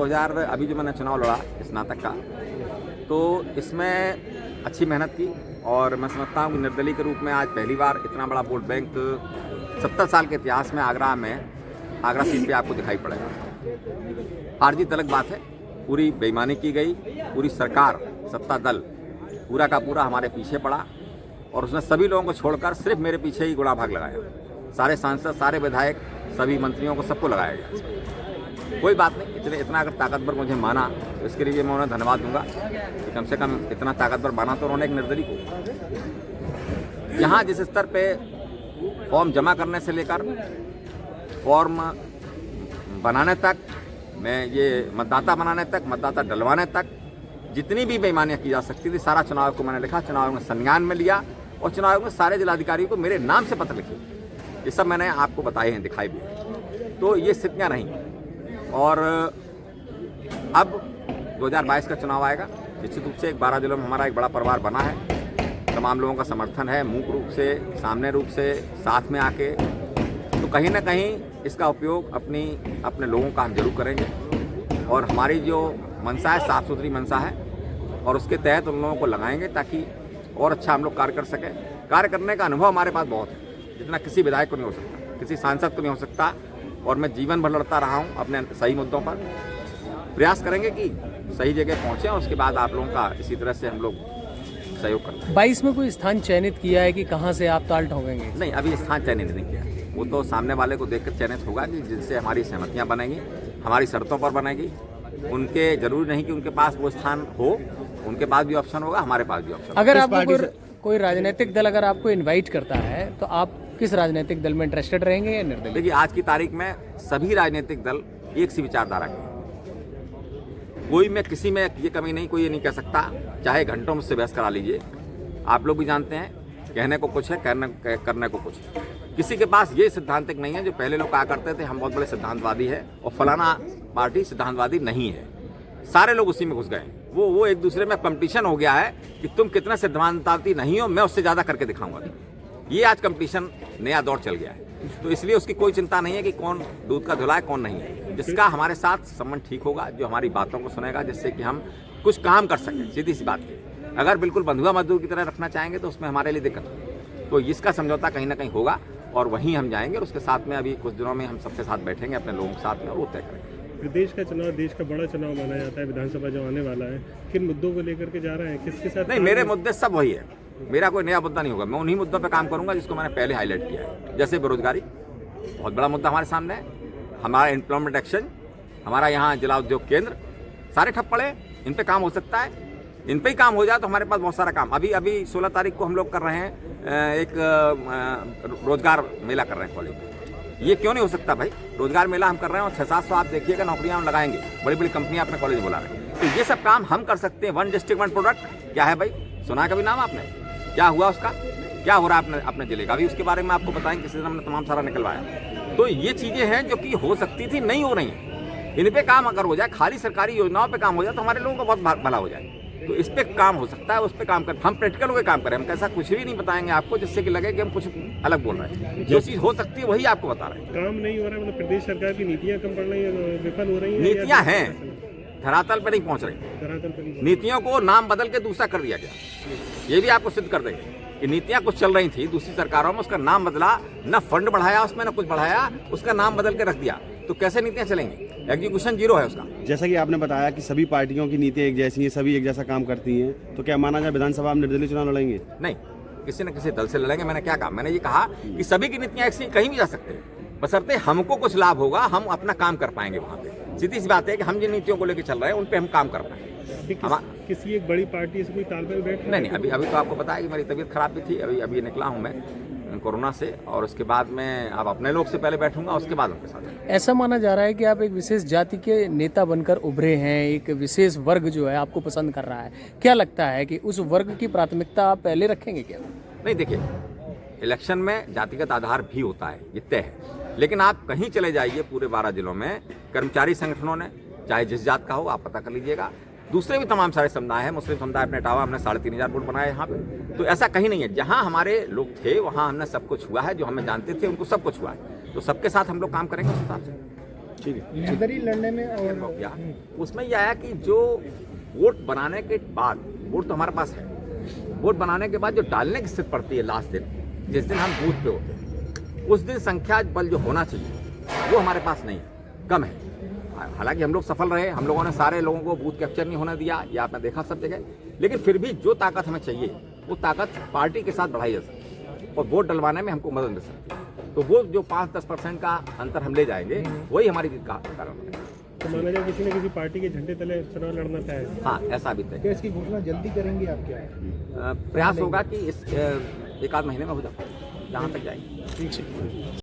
अभी जो मैंने चुनाव लड़ा स्नातक का, तो इसमें अच्छी मेहनत की और मैं समझता हूँ कि निर्दलीय के रूप में आज पहली बार इतना बड़ा वोट बैंक 70 साल के इतिहास में आगरा सीट पे आपको दिखाई पड़ेगा। हार जीत अलग बात है, पूरी बेईमानी की गई, पूरी सरकार सत्ता दल पूरा का पूरा हमारे पीछे पड़ा और उसने सभी लोगों को छोड़कर सिर्फ मेरे पीछे ही गुड़ा भाग लगाया। सारे सांसद, सारे विधायक, सभी मंत्रियों को सबको लगाया गया। कोई बात नहीं, इतना अगर ताकतवर मुझे माना तो इसके लिए मैं उन्हें धन्यवाद दूंगा कि कम से कम इतना ताकतवर माना तो उन्होंने एक निर्दलीय को। यहाँ जिस स्तर पे फॉर्म जमा करने से लेकर फॉर्म बनाने तक, मैं ये मतदाता बनाने तक, मतदाता डलवाने तक जितनी भी बेईमानियाँ की जा सकती थी, सारा चुनाव को मैंने लिखा, चुनाव में संज्ञान में लिया और चुनाव में सारे जिलाधिकारियों को मेरे नाम से पत्र लिखे। ये सब मैंने आपको बताए हैं, दिखाई भी। तो ये स्थितियाँ रहीं और अब 2022 का चुनाव आएगा। निश्चित रूप से 12 जिलों में हमारा एक बड़ा परिवार बना है, तमाम लोगों का समर्थन है, मूक रूप से, सामने रूप से, साथ में आके। तो कहीं ना कहीं इसका उपयोग अपने लोगों का हम जरूर करेंगे और हमारी जो मंशा है साफ़ सुथरी मंशा है और उसके तहत उन लोगों को लगाएंगे ताकि और अच्छा हम लोग कार्य कर सकें। कार्य करने का अनुभव हमारे पास बहुत है, जितना किसी विधायक को नहीं हो सकता, किसी सांसद को नहीं हो सकता। और मैं जीवन भर लड़ता रहा हूँ अपने सही मुद्दों पर। प्रयास करेंगे कि सही जगह पहुँचें और उसके बाद आप लोगों का इसी तरह से हम लोग सहयोग करते हैं। 22 में कोई स्थान चयनित किया है कि कहाँ से आप ताल ठोकेंगे? नहीं, अभी स्थान चयनित नहीं किया, वो तो सामने वाले को देखकर चयनित होगा कि जिनसे हमारी सहमतियाँ बनेंगी, हमारी शर्तों पर बनेगी। उनके जरूरी नहीं कि उनके पास वो स्थान हो, उनके पास भी ऑप्शन होगा, हमारे पास भी ऑप्शन। अगर आपको कोई राजनीतिक दल अगर आपको इनवाइट करता है तो आप किस राजनीतिक दल में इंटरेस्टेड रहेंगे या निर्दलीय? देखिए, आज की तारीख में सभी राजनीतिक दल एक सी विचारधारा के, कोई में किसी में ये कमी नहीं, कोई ये नहीं कह सकता, चाहे घंटों मुझसे बहस करा लीजिए। आप लोग भी जानते हैं, कहने को कुछ है, करने को कुछ है। किसी के पास ये सिद्धांतिक नहीं है जो पहले लोग कहा करते थे हम बहुत बड़े सिद्धांतवादी है और फलाना पार्टी सिद्धांतवादी नहीं है। सारे लोग उसी में घुस गए। वो एक दूसरे में कंपटीशन हो गया है कि तुम कितना सिद्धांतवादी नहीं हो, मैं उससे ज़्यादा करके दिखाऊंगा। ये आज कंपटीशन नया दौर चल गया है, तो इसलिए उसकी कोई चिंता नहीं है कि कौन दूध का धुला है कौन नहीं है। जिसका हमारे साथ संबंध ठीक होगा, जो हमारी बातों को सुनेगा, जिससे कि हम कुछ काम कर सकें, सीधी सी बात है। अगर बिल्कुल बंधुआ मजदूर की तरह रखना चाहेंगे तो उसमें हमारे लिए दिक्कत होगी। तो इसका समझौता कहीं ना कहीं होगा और वहीं हम जाएंगे और उसके साथ में अभी कुछ दिनों में हम सबके साथ बैठेंगे अपने लोगों के साथ में और वो तय करेंगे। प्रदेश का चुनाव देश का बड़ा चुनाव माना जाता है, विधानसभा जो आने वाला है, किन मुद्दों को लेकर के जा रहे हैं, किसके साथ? नहीं, मेरे मुद्दे सब वही है, मेरा कोई नया मुद्दा नहीं होगा। मैं उन्हीं मुद्दों पे काम करूंगा जिसको मैंने पहले हाईलाइट किया है। जैसे बेरोजगारी बहुत बड़ा मुद्दा हमारे सामने है, हमारा एम्प्लॉयमेंट एक्शन, हमारा यहाँ जिला उद्योग केंद्र सारे ठप पड़े, इन पे काम हो सकता है। इन पे ही काम हो जाए तो हमारे पास बहुत सारा काम। अभी 16 तारीख को हम लोग कर रहे हैं एक रोजगार मेला कर रहे हैं कॉलेज में। ये क्यों नहीं हो सकता भाई? रोजगार मेला हम कर रहे हैं और 600-700 आप देखिएगा नौकरियां हम लगाएंगे, बड़ी बड़ी कंपनियां अपने कॉलेज बुला रहे हैं। तो ये सब काम हम कर सकते हैं। 1 डिस्ट्रिक्ट 1 प्रोडक्ट क्या है भाई? सुना कभी नाम आपने? क्या हुआ उसका? क्या हो रहा है अपने जिले का? अभी उसके बारे में आपको बताएंगे, किसी दिन हमने तमाम सारा निकलवाया। तो ये चीजें हैं जो कि हो सकती थी, नहीं हो रही हैं। इन पे काम अगर हो जाए, खाली सरकारी योजनाओं पे काम हो जाए तो हमारे लोगों का बहुत भला हो जाए। तो इस पे काम हो सकता है, उस पे काम कर, हम प्रैक्टिकल होकर काम करें। हम कैसा कुछ भी नहीं बताएंगे आपको जिससे कि लगे कि हम कुछ अलग बोल रहे हैं। जो चीज हो सकती है वही आपको बता रहे हैं। काम नहीं हो रहा है, मतलब प्रदेश सरकार की नीतियां कम पड़ रही है, विफल हो रही है। नीतियां हैं, धरातल पर नहीं पहुंच रही। धरातल पर नहीं। नीतियों को नाम बदल के दूसरा कर दिया गया। ये भी आपको सिद्ध कर देंगे कि नीतियां कुछ चल रही थी दूसरी सरकारों में, उसका नाम बदला, न फंड बढ़ाया उसमें, न कुछ बढ़ाया, उसका नाम बदल के रख दिया। तो कैसे नीतियां चलेंगी? एग्जीक्यूशन जीरो है उसका। जैसा कि आपने बताया कि सभी पार्टियों की नीतियां एक जैसी हैं, सभी एक जैसा काम करती हैं, तो क्या माना जाए विधानसभा में निर्दलीय चुनाव लड़ेंगे? नहीं, किसी न किसी दल से लड़ेंगे। मैंने क्या कहा? मैंने ये कहा कि सभी की नीतियां ऐसी कहीं भी जा सकते हैं, बशर्ते हमको कुछ लाभ होगा, हम अपना काम कर पाएंगे वहाँ पे। सीधी सी बात है कि हम जिन नीतियों को लेकर चल रहे हैं उन पे हम काम कर पाएंगे। किसी एक बड़ी पार्टी से कोई तालमेल बैठ? नहीं, अभी तो आपको बताया कि मेरी तबीयत खराब भी थी, अभी निकला हूँ मैं कोरोना से, और उसके बाद मैं अब अपने लोग से पहले बैठूंगा, उसके बाद उनके साथ। ऐसा माना जा रहा है कि आप एक विशेष जाति के नेता बनकर उभरे हैं, एक विशेष वर्ग जो है आपको पसंद कर रहा है। क्या लगता है कि उस वर्ग की प्राथमिकता आप पहले रखेंगे क्या? नहीं, देखिए, इलेक्शन में जातिगत आधार भी होता है, ये तय है। लेकिन आप कहीं चले जाइए पूरे 12 जिलों में, कर्मचारी संगठनों ने, चाहे जिस जात का हो, आप पता कर लीजिएगा, दूसरे भी तमाम सारे समुदाय हैं, मुस्लिम समुदाय अपने हटावा, हमने 3500 वोट बनाए यहाँ पे। तो ऐसा कहीं नहीं है, जहाँ हमारे लोग थे वहाँ हमने सब कुछ हुआ है, जो हमें जानते थे उनको सब कुछ हुआ है। तो सबके साथ हम लोग काम करेंगे उस हिसाब से। ठीक है। निर्दलीय लड़ने में और हो गया। उसमें यह आया कि जो वोट बनाने के बाद, वोट तो हमारे पास है, वोट बनाने के बाद जो डालने की स्थिति पड़ती है लास्ट दिन, जिस दिन हम बूथ पे होते हैं, उस दिन संख्या बल जो होना चाहिए वो हमारे पास नहीं है, कम है। हालांकि हम लोग सफल रहे, हम लोगों ने सारे लोगों को बूथ कैप्चर नहीं होने दिया, ये आपने देखा सब जगह, लेकिन फिर भी जो ताकत हमें चाहिए वो ताकत पार्टी के साथ बढ़ाई जा सकती है और वोट डलवाने में हमको मदद मिल सकती है। तो वो जो 5-10% का अंतर हम ले जाएंगे वही हमारी जीत का कारण है। तो माना जाए किसी न किसी पार्टी के झंडे तले चुनाव लड़ना तय है। हाँ, ऐसा भी तय क्या इसकी घोषणा जल्दी करेंगे आप क्या? प्रयास होगा कि इस एक आध महीने में हो जाए, जहाँ तक जाएंगे।